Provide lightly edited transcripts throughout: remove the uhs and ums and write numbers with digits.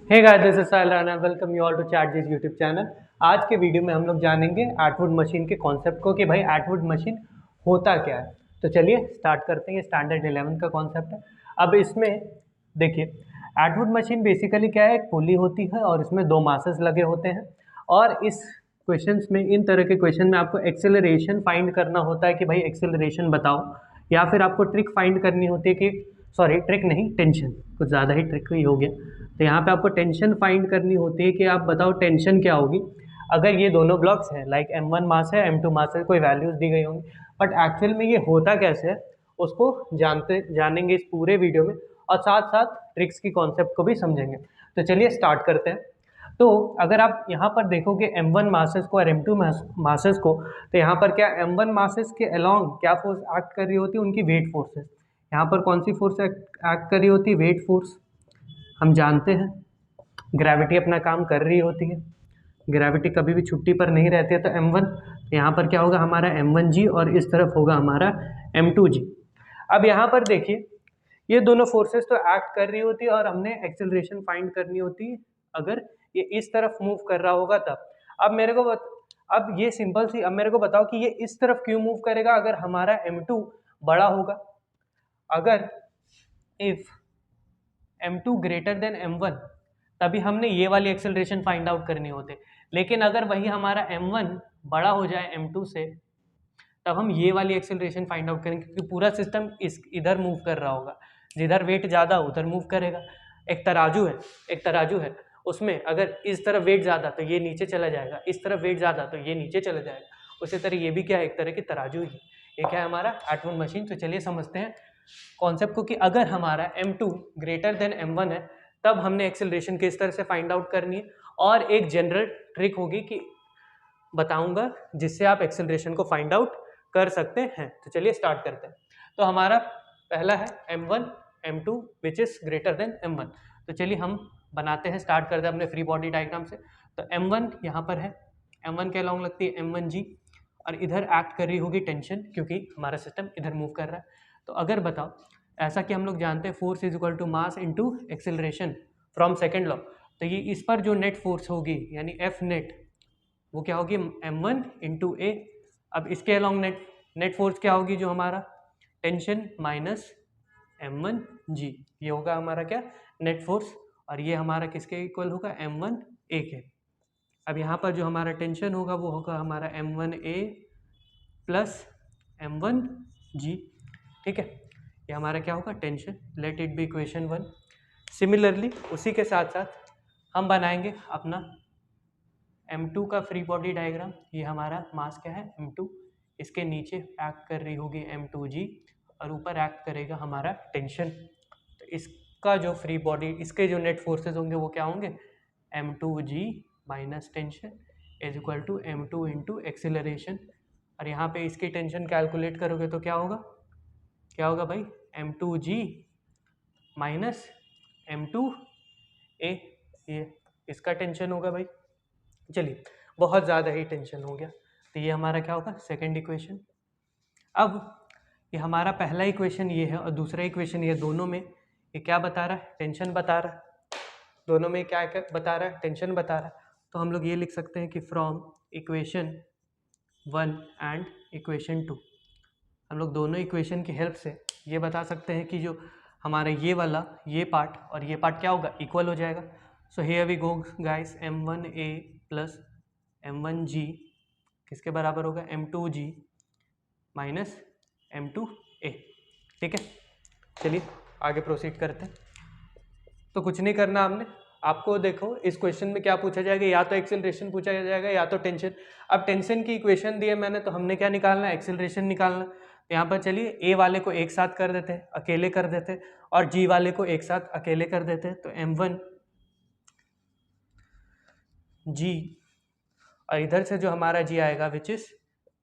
Hey guys, this is Sahil Rana. Welcome you all to चैटजीज YouTube channel. आज के video में हम लोग जानेंगे एटवुड मशीन के कॉन्सेप्ट को कि भाई एटवुड मशीन होता क्या है। तो चलिए स्टार्ट करते हैं। ये स्टैंडर्ड 11 का कॉन्सेप्ट है। अब इसमें देखिए, एटवुड मशीन बेसिकली क्या है, एक पुली होती है और इसमें दो मासेस लगे होते हैं। और इस क्वेश्चंस में, इन तरह के क्वेश्चन में आपको एक्सेलरेशन फाइंड करना होता है कि भाई एक्सेलरेशन बताओ, या फिर आपको ट्रिक फाइंड करनी होती है कि सॉरी ट्रिक नहीं, टेंशन, कुछ ज़्यादा ही ट्रिक ही हो गया। तो यहाँ पे आपको टेंशन फाइंड करनी होती है कि आप बताओ टेंशन क्या होगी अगर ये दोनों ब्लॉक्स हैं, लाइक M1 मास है, M2 मास है, कोई वैल्यूज दी गई होंगी। बट एक्चुअल में ये होता कैसे है उसको जानेंगे इस पूरे वीडियो में, और साथ साथ ट्रिक्स की कॉन्सेप्ट को भी समझेंगे। तो चलिए स्टार्ट करते हैं। तो अगर आप यहाँ पर देखोगे M1 मासेस को और M2 मासेस को, तो यहाँ पर क्या M1 मासेस के अलोंग क्या फोर्स एक्ट कर रही होती है, उनकी वेट फोर्सेस। यहाँ पर कौन सी फोर्स एक्ट कर रही होती है, वेट फोर्स। हम जानते हैं ग्रेविटी अपना काम कर रही होती है, ग्रेविटी कभी भी छुट्टी पर नहीं रहती है। तो M1 यहाँ पर क्या होगा हमारा M1G, और इस तरफ होगा हमारा M2G। अब यहाँ पर देखिए, ये दोनों फोर्सेस तो एक्ट कर रही होती है और हमने एक्सेलरेशन फाइंड करनी होती है अगर ये इस तरफ मूव कर रहा होगा तब। अब मेरे को अब ये सिंपल सी, अब मेरे को बताओ कि ये इस तरफ क्यों मूव करेगा अगर हमारा M2 बड़ा होगा। अगर if M2 greater than M1, तभी हमने ये वाली एक्सेलरेशन फाइंड आउट करनी होते। लेकिन अगर वही हमारा M1 बड़ा हो जाए M2 से, तब हम ये वाली एक्सेलरेशन फाइंड आउट करेंगे, क्योंकि पूरा सिस्टम इस इधर मूव कर रहा होगा। जिधर वेट ज़्यादा उधर मूव करेगा। एक तराजू है, एक तराजू है, उसमें अगर इस तरफ वेट ज़्यादा तो ये नीचे चला जाएगा, इस तरफ वेट ज़्यादा तो ये नीचे चला जाएगा। उसी तरह ये भी क्या है, एक तरह की तराजू ही। ये क्या है हमारा एटवुड मशीन। तो चलिए समझते हैं कॉन्सेप्ट को कि अगर हमारा M2 ग्रेटर देन M1 है, तब हमने एक्सेलरेशन किस तरह से फाइंड आउट करनी है। और एक जनरल ट्रिक होगी कि बताऊंगा जिससे आप एक्सेलरेशन को फाइंड आउट कर सकते हैं। तो चलिए स्टार्ट करते हैं। तो हमारा पहला है M1 M2 which is greater than M1। तो चलिए हम बनाते हैं, स्टार्ट करते हैं अपने फ्री बॉडी डायग्राम से। तो M1 यहाँ पर है, M1 के अलॉन्ग लगती है M1G, और इधर एक्ट कर रही होगी टेंशन, क्योंकि हमारा सिस्टम इधर मूव कर रहा है। तो अगर बताओ, ऐसा कि हम लोग जानते हैं force is equal to mass into acceleration from second law. तो ये इस पर जो नेट फोर्स होगी यानी F नेट, वो क्या होगी M1 इंटू ए। अब इसके अलॉन्ग नेट फोर्स क्या होगी, जो हमारा टेंशन माइनस M1G, ये होगा हमारा क्या, नेट फोर्स। और ये हमारा किसके इक्वल होगा, M1 ए के। अब यहाँ पर जो हमारा टेंशन होगा वो होगा हमारा M1 ए प्लस M1G। ठीक है, ये हमारा क्या होगा tension. Late it B equation 1। Similarly उसी के साथ साथ हम बनाएंगे अपना M2 का फ्री बॉडी डायग्राम। ये हमारा मास क्या है M2, इसके नीचे एक्ट कर रही होगी M2G, और ऊपर एक्ट करेगा हमारा टेंशन। तो इसका जो फ्री बॉडी, इसके जो नेट फोर्सेस होंगे वो क्या होंगे, M2G minus tension is equal to M2 into acceleration. और यहाँ पे इसकी टेंशन कैलकुलेट करोगे तो क्या होगा, क्या होगा भाई, M2G माइनस M2A, ये इसका टेंशन होगा भाई। चलिए, बहुत ज़्यादा ही टेंशन हो गया, तो ये हमारा क्या होगा सेकंड इक्वेशन। अब ये हमारा पहला इक्वेशन ये है और दूसरा इक्वेशन ये, दोनों में ये क्या बता रहा है, टेंशन बता रहा है। दोनों में क्या बता रहा है, टेंशन बता रहा है। तो हम लोग ये लिख सकते हैं कि फ्रॉम इक्वेशन 1 एंड इक्वेशन 2, हम लोग दोनों इक्वेशन की हेल्प से ये बता सकते हैं कि जो हमारा ये वाला, ये पार्ट और ये पार्ट क्या होगा, इक्वल हो जाएगा। So here we go guys, M1A plus M1G किसके बराबर होगा, M2G माइनस M2A। ठीक है, चलिए आगे प्रोसीड करते हैं। तो कुछ नहीं करना हमने, आपको देखो इस क्वेश्चन में क्या पूछा जाएगा, या तो एक्सेलरेशन पूछा जाएगा या तो टेंशन। अब टेंशन की इक्वेशन दी है मैंने, तो हमने क्या निकालना है, एक्सेलरेशन निकालना। तो यहाँ पर चलिए ए वाले को एक साथ कर देते हैं, अकेले कर देते हैं, और जी वाले को एक साथ अकेले कर देते हैं। तो M1G, और इधर से जो हमारा G आएगा विच इज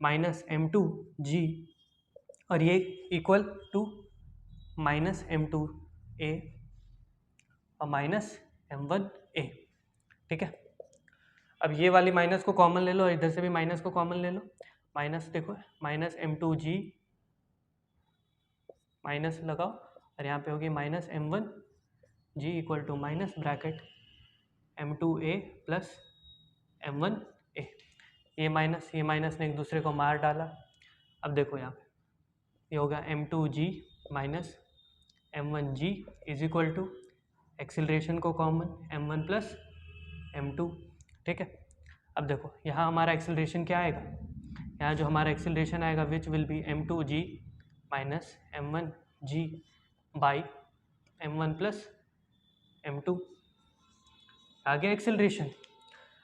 माइनस M2G, और ये इक्वल टू माइनस M2A और माइनस M1A। ठीक है, अब ये वाली माइनस को कॉमन ले लो और इधर से भी माइनस को कॉमन ले लो। माइनस देखो, माइनस M2G माइनस लगाओ, और यहाँ पे होगी minus M1G equal to minus bracket m2a plus m1a। ये माइनस ने एक दूसरे को मार डाला। अब देखो यहाँ पे ये होगा m2g minus m1g is equal to acceleration को कॉमन m1 प्लस m2। ठीक है, अब देखो यहाँ हमारा एक्सिलरेशन क्या आएगा, यहाँ जो हमारा एक्सिलरेशन आएगा which will be m2g minus m1g by m1 plus m2। आ गया एक्सिलरेशन।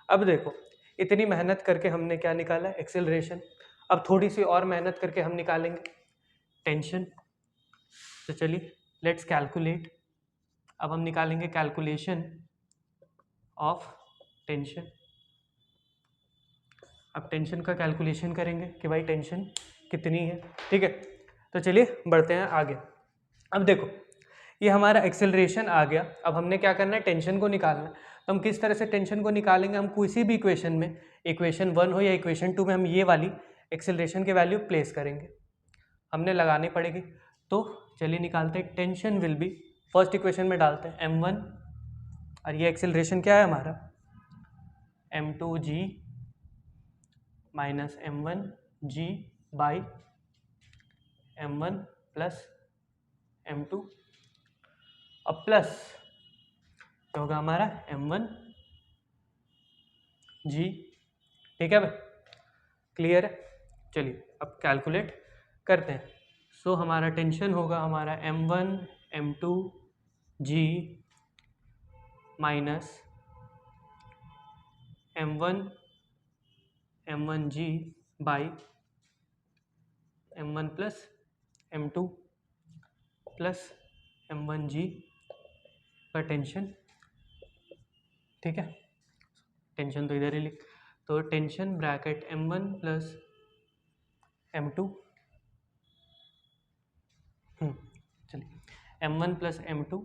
अब देखो इतनी मेहनत करके हमने क्या निकाला, एक्सिलरेशन। अब थोड़ी सी और मेहनत करके हम निकालेंगे टेंशन। तो चलिए लेट्स कैलकुलेट। अब हम निकालेंगे कैलकुलेशन ऑफ टेंशन। अब टेंशन का कैलकुलेशन करेंगे कि भाई टेंशन कितनी है। ठीक है, तो चलिए बढ़ते हैं आगे। अब देखो ये हमारा एक्सेलरेशन आ गया। अब हमने क्या करना है, टेंशन को निकालना है। तो हम किस तरह से टेंशन को निकालेंगे, हम किसी भी इक्वेशन में, इक्वेशन 1 हो या इक्वेशन 2 में, हम ये वाली एक्सेलरेशन की वैल्यू प्लेस करेंगे, हमने लगानी पड़ेगी। तो चलिए निकालते हैं। Tension will B, first equation में डालते हैं m1 और ये एक्सेलरेशन क्या है हमारा m2g minus m1g by m1 plus m2। अब प्लस तो होगा हमारा m1g। ठीक है भाई, क्लियर है। चलिए अब कैलकुलेट करते हैं। सो हमारा टेंशन होगा हमारा m1 m2g minus m1 m1g by m1 plus m2 plus m1g का टेंशन। ठीक है, टेंशन तो इधर ही लिख, तो tension bracket m1 plus m2। चलिए m1 प्लस m2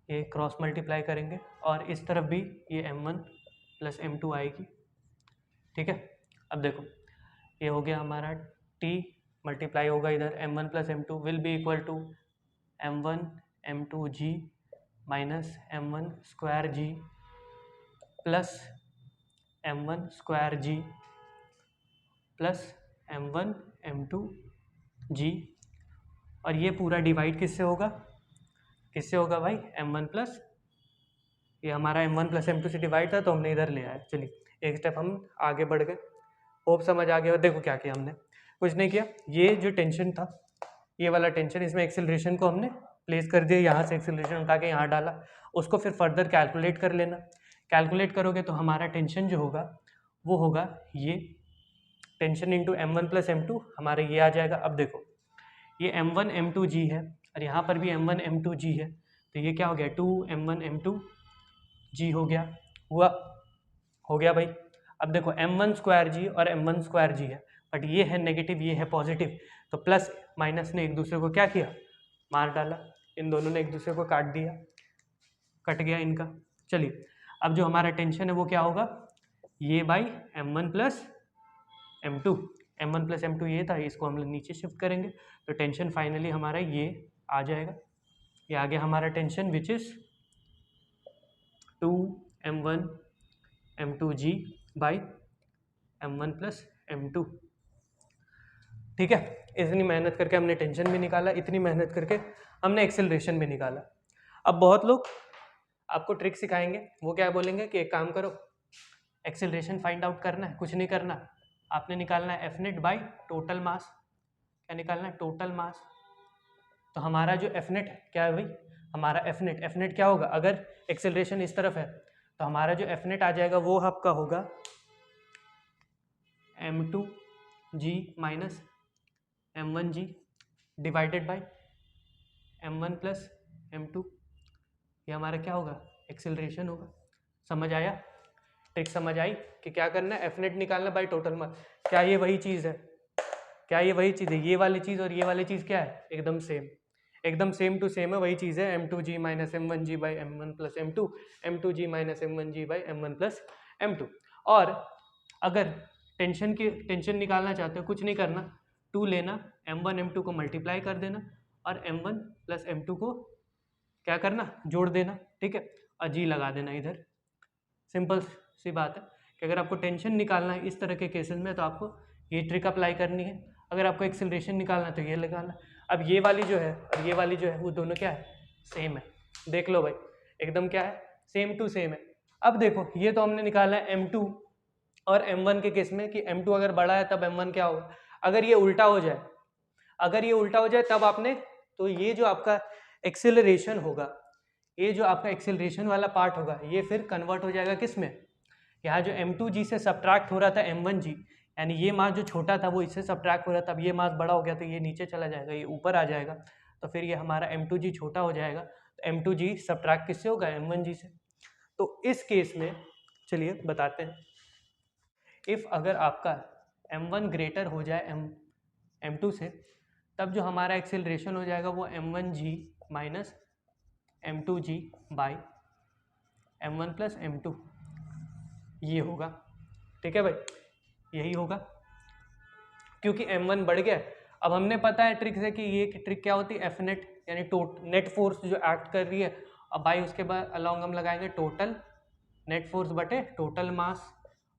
ये क्रॉस मल्टीप्लाई करेंगे और इस तरफ भी ये m1 प्लस m2 आएगी। ठीक है, अब देखो ये हो गया हमारा t मल्टीप्लाई होगा इधर m1 plus m2 will be equal to m1 m2g minus m1 square g plus m1 square g plus m1 m2g। और ये पूरा डिवाइड किससे होगा, किससे होगा भाई m1 प्लस, ये हमारा m1 प्लस m2 से डिवाइड था तो हमने इधर ले आया। चलिए एक स्टेप हम आगे बढ़ गए, होप समझ आ गया। और देखो क्या किया हमने, कुछ नहीं किया। ये जो टेंशन था, ये वाला टेंशन, इसमें एक्सेलरेशन को हमने प्लेस कर दिया, यहाँ से एक्सेलरेशन उठा के यहाँ डाला। उसको फिर फर्दर कैलकुलेट कर लेना। कैलकुलेट करोगे तो हमारा टेंशन जो होगा वो होगा ये tension into m1 plus m2 हमारा ये आ जाएगा। अब देखो ये m1 m2g है और यहाँ पर भी m1 m2g है, तो ये क्या हो गया 2m1 m2g हो गया, हुआ हो गया भाई। अब देखो m1 स्क्वायर जी और m1 स्क्वायर जी है, बट ये है नेगेटिव, ये है पॉजिटिव, तो प्लस माइनस ने एक दूसरे को क्या किया, मार डाला। इन दोनों ने एक दूसरे को काट दिया, कट गया इनका। चलिए अब जो हमारा टेंशन है वो क्या होगा, ये by m1 plus m2, m1 plus m2 ये था, इसको हम लोग नीचे शिफ्ट करेंगे तो टेंशन फाइनली हमारा ये आ जाएगा। ये आ गया हमारा tension which is 2m1 m2g by m1 plus m2। ठीक है, इतनी मेहनत करके हमने टेंशन भी निकाला, इतनी मेहनत करके हमने एक्सेलरेशन भी निकाला। अब बहुत लोग आपको ट्रिक सिखाएंगे, वो क्या बोलेंगे कि एक काम करो, एक्सेलरेशन फाइंड आउट करना है, कुछ नहीं करना, आपने निकालना है F net by total mass. क्या निकालना है, टोटल मास। तो हमारा जो एफ नेट क्या है भाई, हमारा एफ नेट क्या होगा, अगर एक्सेलरेशन इस तरफ है तो हमारा जो एफ नेट आ जाएगा वो आपका होगा m2g minus m1g divided by m1 plus m2। ये हमारा क्या होगा, एक्सेलरेशन होगा। समझ आया, ट्रिक समझ आई कि क्या करना है, एफ नेट निकालना बाई टोटल मास। क्या ये वही चीज़ है, क्या ये वही चीज़ है, ये वाली चीज़ और ये वाली चीज़ क्या है, एकदम सेम, एकदम सेम टू सेम है, वही चीज़ है m2g minus m1g by m1 plus m2, m2g minus m1g by m1 plus m2। और अगर टेंशन निकालना चाहते हो, कुछ नहीं करना, 2 लेना, m1 m2 को मल्टीप्लाई कर देना और m1 प्लस m2 को क्या करना, जोड़ देना। ठीक है, और जी लगा देना इधर। सिंपल सी बात है कि अगर आपको टेंशन निकालना है इस तरह के केसेस में तो आपको ये ट्रिक अप्लाई करनी है, अगर आपको एक्सेलरेशन निकालना है तो ये लगाना। अब ये वाली जो है और ये वाली जो है वो दोनों क्या है, सेम है। देख लो भाई, एकदम क्या है, सेम टू सेम है। अब देखो ये तो हमने निकाला है m2 और m1 के केस में कि m2 अगर बड़ा है तब m1 क्या होगा। अगर ये उल्टा हो जाए, अगर ये उल्टा हो जाए तब आपने, तो ये जो आपका एक्सेलरेशन होगा, ये जो आपका एक्सेलरेशन वाला पार्ट होगा ये फिर कन्वर्ट हो जाएगा किस में, यहाँ जो m2g से सब्ट्रैक्ट हो रहा था m1g, यानी ये मास जो छोटा था वो इससे सब्ट्रैक्ट हो रहा था, अब ये मास बड़ा हो गया तो ये नीचे चला जाएगा, ये ऊपर आ जाएगा, तो फिर ये हमारा m2g छोटा हो जाएगा, तो m2g सब्ट्रैक्ट किससे होगा, m1g से। तो इस केस में चलिए बताते हैं, इफ़ अगर आपका m1 ग्रेटर हो जाए m2 से, तब जो हमारा एक्सेलरेशन हो जाएगा वो m1g minus m2g by m1 plus m2 ये होगा। ठीक है भाई, यही होगा क्योंकि m1 बढ़ गया। अब हमने पता है ट्रिक से कि ये ट्रिक क्या होती है, एफ नेट यानी नेट फोर्स जो एक्ट कर रही है। अब भाई उसके बाद अलॉन्ग हम लगाएंगे टोटल नेट फोर्स बटे टोटल मास,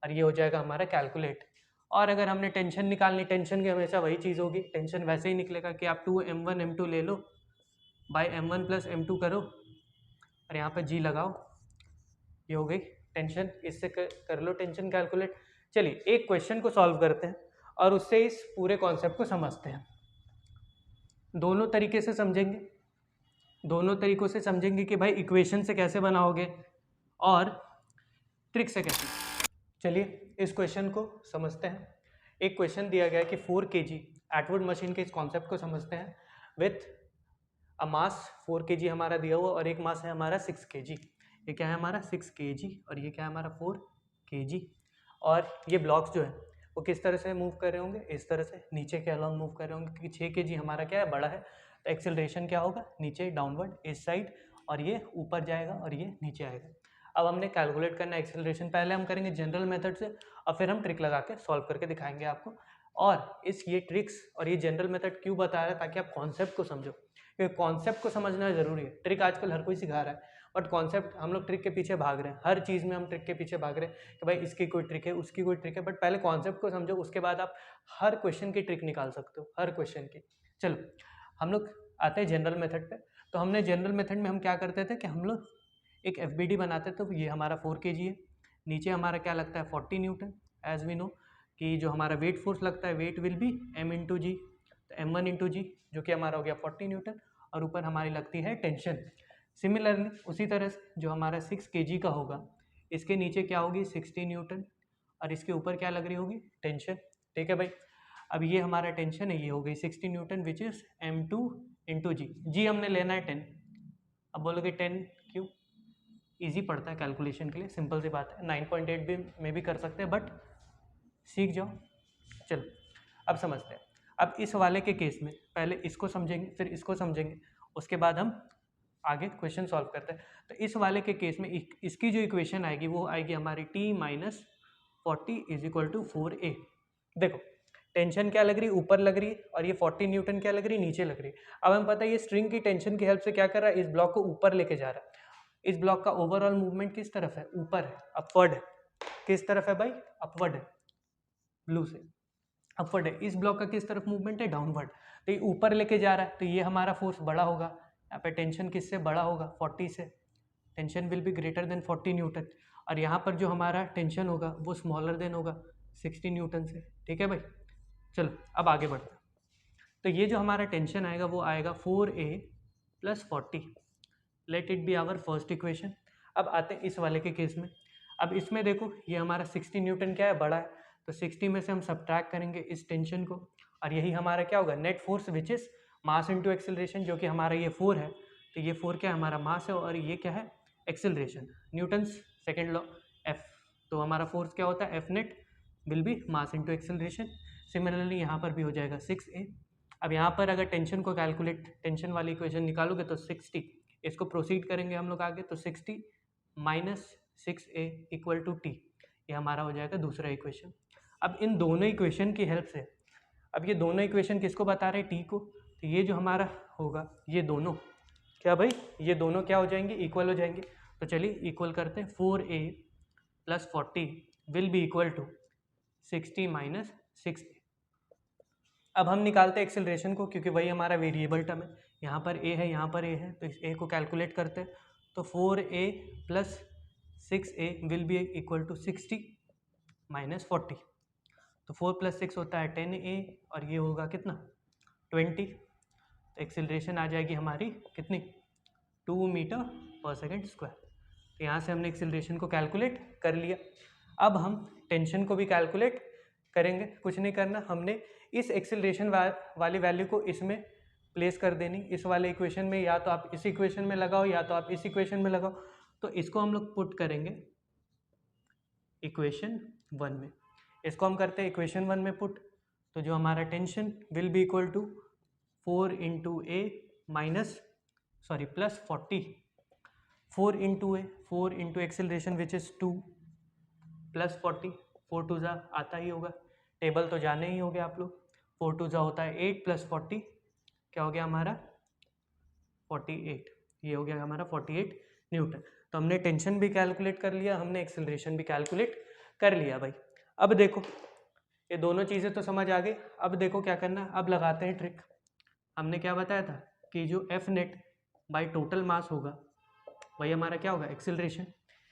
और ये हो जाएगा हमारा कैलकुलेट। और अगर हमने टेंशन निकालनी, टेंशन की हमेशा वही चीज़ होगी, टेंशन वैसे ही निकलेगा कि आप 2m1 m2 ले लो बाई m1 प्लस m2 करो और यहाँ पर g लगाओ, ये हो गई टेंशन। इससे कर लो टेंशन कैलकुलेट। चलिए एक क्वेश्चन को सॉल्व करते हैं और उससे इस पूरे कॉन्सेप्ट को समझते हैं। दोनों तरीके से समझेंगे, दोनों तरीकों से समझेंगे कि भाई इक्वेशन से कैसे बनाओगे और ट्रिक से कैसे। चलिए इस क्वेश्चन को समझते हैं। एक क्वेश्चन दिया गया है कि 4 kg एटवुड मशीन के इस कॉन्सेप्ट को समझते हैं विथ अ मास 4 kg हमारा दिया हुआ और एक मास है हमारा 6 kg। ये क्या है हमारा 6 kg और ये क्या है हमारा 4 kg। और ये ब्लॉक्स जो है वो किस तरह से मूव कर रहे होंगे, इस तरह से नीचे के अलॉन्ग मूव कर रहे होंगे, क्योंकि 6 kg हमारा क्या है, बड़ा है, तो एक्सेलरेशन क्या होगा, नीचे डाउनवर्ड इस साइड, और ये ऊपर जाएगा और ये नीचे आएगा। अब हमने कैलकुलेट करना है एक्सेलरेशन, पहले हम करेंगे जनरल मेथड से और फिर हम ट्रिक लगा के सॉल्व करके दिखाएंगे आपको। और ये ट्रिक्स और ये जनरल मेथड क्यों बता रहा है, ताकि आप कॉन्सेप्ट को समझो, क्योंकि कॉन्सेप्ट को समझना जरूरी है। ट्रिक आजकल हर कोई सिखा रहा है बट कॉन्सेप्ट हम लोग ट्रिक के पीछे भाग रहे हैं, हर चीज़ में हम ट्रिक के पीछे भाग रहे हैं कि भाई इसकी कोई ट्रिक है, उसकी कोई ट्रिक है, बट पहले कॉन्सेप्ट को समझो, उसके बाद आप हर क्वेश्चन की ट्रिक निकाल सकते हो, हर क्वेश्चन की। चलो हम लोग आते हैं जनरल मेथड पे। तो हमने जनरल मेथड में हम क्या करते थे कि हम लोग एक FBD बनाते, तो ये हमारा 4 kg है, नीचे हमारा क्या लगता है 40 न्यूटन। एज वी नो कि जो हमारा वेट फोर्स लगता है, weight will be m into g, तो m1 इंटू जी जो कि हमारा हो गया 40 न्यूटन, और ऊपर हमारी लगती है टेंशन। सिमिलरली उसी तरह से जो हमारा 6 kg का होगा, इसके नीचे क्या होगी 60 न्यूटन और इसके ऊपर क्या लग रही होगी टेंशन। ठीक है भाई, अब ये हमारा टेंशन है, ये हो गई 60 newton which is m2 into g. G हमने लेना है 10। अब बोलोगे 10 क्यों, इजी पड़ता है कैलकुलेशन के लिए, सिंपल सी बात है, 9.8 भी में भी कर सकते हैं, बट सीख जाओ। चलो अब समझते हैं। अब इस वाले के केस में पहले इसको समझेंगे, फिर इसको समझेंगे, उसके बाद हम आगे क्वेश्चन सॉल्व करते हैं। तो इस वाले के केस में इसकी जो इक्वेशन आएगी वो आएगी हमारी t minus 40 is equal to 4a। देखो टेंशन क्या लग रही है, ऊपर लग रही है, और ये 40 न्यूटन क्या लग रही है, नीचे लग रही है। अब हमें पता है ये स्ट्रिंग की टेंशन की हेल्प से क्या कर रहा है, इस ब्लॉक को ऊपर लेके जा रहा है। इस ब्लॉक का ओवरऑल मूवमेंट किस तरफ है, ऊपर है, अपवर्ड है। किस तरफ है भाई, अपवर्ड है, ब्लू से अपवर्ड है। इस ब्लॉक का किस तरफ मूवमेंट है, डाउनवर्ड। तो ये ऊपर लेके जा रहा है, तो ये हमारा फोर्स बड़ा होगा। यहाँ पे टेंशन किससे बड़ा होगा, 40 से, tension will be greater than 40 Newton. और यहाँ पर जो हमारा टेंशन होगा वो स्मॉलर देन होगा 60 न्यूटन से। ठीक है भाई, चलो अब आगे बढ़ते हैं। तो ये जो हमारा टेंशन आएगा वो आएगा 4a plus 40, let it be our first equation. अब आते हैं इस वाले के केस में। अब इसमें देखो ये हमारा 60 न्यूटन क्या है, बड़ा है, तो 60 में से हम सब्ट्रैक्ट करेंगे इस टेंशन को, और यही हमारा क्या होगा, net force which is mass into acceleration, जो कि हमारा ये 4 है, तो ये 4 क्या है, हमारा मास है, और ये क्या है, acceleration, Newton's second law F। तो हमारा फोर्स क्या होता है, F net will be mass into acceleration. Similarly यहाँ पर भी हो जाएगा 6a। अब यहाँ पर अगर टेंशन को कैलकुलेट, टेंशन वाली इक्वेशन निकालोगे तो 60, इसको प्रोसीड करेंगे हम लोग आगे, तो 60 minus 6a equal to t, ये हमारा हो जाएगा दूसरा इक्वेशन। अब इन दोनों इक्वेशन की हेल्प से, अब ये दोनों इक्वेशन किसको बता रहे हैं, t को, तो ये जो हमारा होगा, ये दोनों क्या भाई, ये दोनों क्या हो जाएंगे, इक्वल हो जाएंगे। तो चलिए इक्वल करते हैं, 4a + 40 will be equal to 60 minus 6a। अब हम निकालते हैं एक्सेलरेशन को, क्योंकि वही हमारा वेरिएबल टर्म है। यहाँ पर a है, यहाँ पर a है, तो इस a को कैलकुलेट करते हैं। तो 4a + 6a will be equal to 60 minus 40। तो 4 + 6 होता है 10a और ये होगा कितना 20। तो एक्सेलरेशन आ जाएगी हमारी कितनी 2 मीटर पर सेकेंड स्क्वायर। तो यहाँ से हमने एक्सेलरेशन को कैलकुलेट कर लिया। अब हम टेंशन को भी कैलकुलेट करेंगे। कुछ नहीं करना, हमने इस एक्सेलरेशन वाली वैल्यू को इसमें प्लेस कर देनी, इस वाले इक्वेशन में। या तो आप इस इक्वेशन में लगाओ या तो आप इस इक्वेशन में लगाओ। तो इसको हम लोग पुट करेंगे इक्वेशन 1 में। इसको हम करते हैं इक्वेशन 1 में पुट। तो जो हमारा tension will be equal to 4 × a plus 40, 4 × a, 4 × acceleration which is 2 plus 40, 4 2 जा आता ही होगा, टेबल तो जाने ही होगे आप लोग। 4 2 जा होता है 8 + 40 क्या हो गया हमारा 48। ये हो गया हमारा 48 न्यूटन। तो हमने टेंशन भी कैलकुलेट कर लिया, हमने एक्सेलरेशन भी कैलकुलेट कर लिया भाई। अब देखो ये दोनों चीज़ें तो समझ आ गई। अब देखो क्या करना है, अब लगाते हैं ट्रिक। हमने क्या बताया था कि जो F net by total mass होगा वही हमारा क्या होगा acceleration.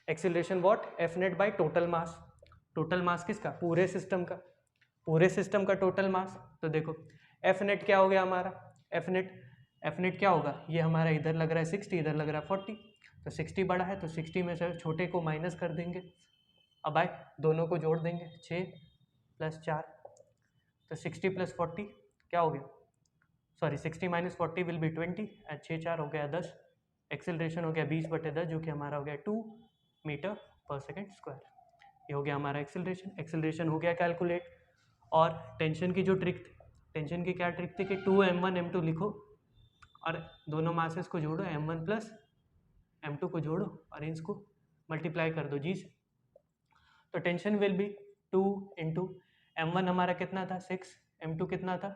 Acceleration what, F net by total mass. Total mass किसका, पूरे सिस्टम का, पूरे सिस्टम का टोटल मास। तो देखो एफ नेट क्या हो गया हमारा, एफ नेट क्या होगा, ये हमारा इधर लग रहा है 60, इधर लग रहा है 40। तो 60 बड़ा है तो 60 में से छोटे को माइनस कर देंगे। अब आए दोनों को जोड़ देंगे, 6 + 4, तो 60 + 40 क्या हो गया, सॉरी 60 - 40 विल बी 20 एंड 6 4 हो गया 10। एक्सेलरेशन हो गया 20/10 जो कि हमारा हो गया 2 मीटर पर सेकेंड स्क्वायर। ये हो गया हमारा एक्सेलरेशन। एक्सेलरेशन हो गया कैलकुलेट। और टेंशन की जो ट्रिक थी, टेंशन की क्या ट्रिक थी कि 2m1 m2 लिखो और दोनों मासेस को जोड़ो, m1 + m2 को जोड़ो और इसको मल्टीप्लाई कर दो जी से। तो टेंशन विल बी 2 × m1 हमारा कितना था 6, m2 कितना था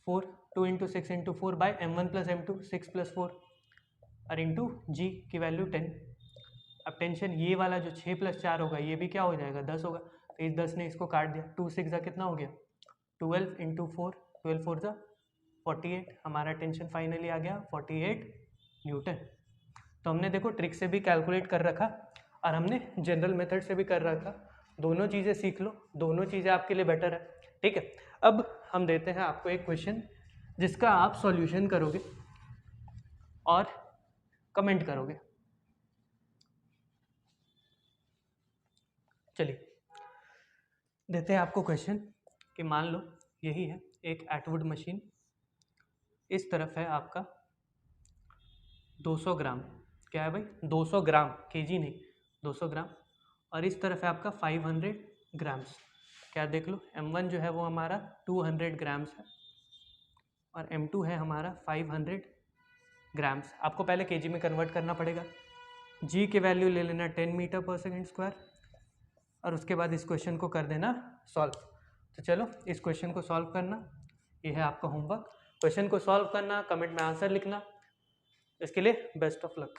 4, 2 × 6 × 4 बाय m1 + m2 6 + 4 और इंटू जी की वैल्यू 10। अब टेंशन ये वाला जो 6 + 4 होगा ये भी क्या हो जाएगा 10 होगा। तो इस 10 ने इसको काट दिया, 2 6 जा कितना हो गया 12 × 4, 12 4 जा 48। हमारा टेंशन फाइनली आ गया 48 न्यूटन। तो हमने देखो ट्रिक से भी कैलकुलेट कर रखा और हमने जनरल मेथड से भी कर रखा। दोनों चीज़ें सीख लो, दोनों चीज़ें आपके लिए बेटर है। ठीक है, अब हम देते हैं आपको एक क्वेश्चन जिसका आप सॉल्यूशन करोगे और कमेंट करोगे। चलिए देते हैं आपको क्वेश्चन कि मान लो यही है एक एटवुड मशीन, इस तरफ है आपका 200 ग्राम, क्या है भाई 200 ग्राम, केजी नहीं 200 ग्राम, और इस तरफ है आपका 500 ग्राम्स। क्या देख लो m1 जो है वो हमारा 200 ग्राम्स है और m2 है हमारा 500 ग्राम्स। आपको पहले केजी में कन्वर्ट करना पड़ेगा। जी की वैल्यू ले लेना 10 मीटर पर सेकेंड स्क्वायर और उसके बाद इस क्वेश्चन को कर देना सॉल्व। तो चलो इस क्वेश्चन को सॉल्व करना, ये है आपका होमवर्क। क्वेश्चन को सॉल्व करना, कमेंट में आंसर लिखना। इसके लिए बेस्ट ऑफ लक।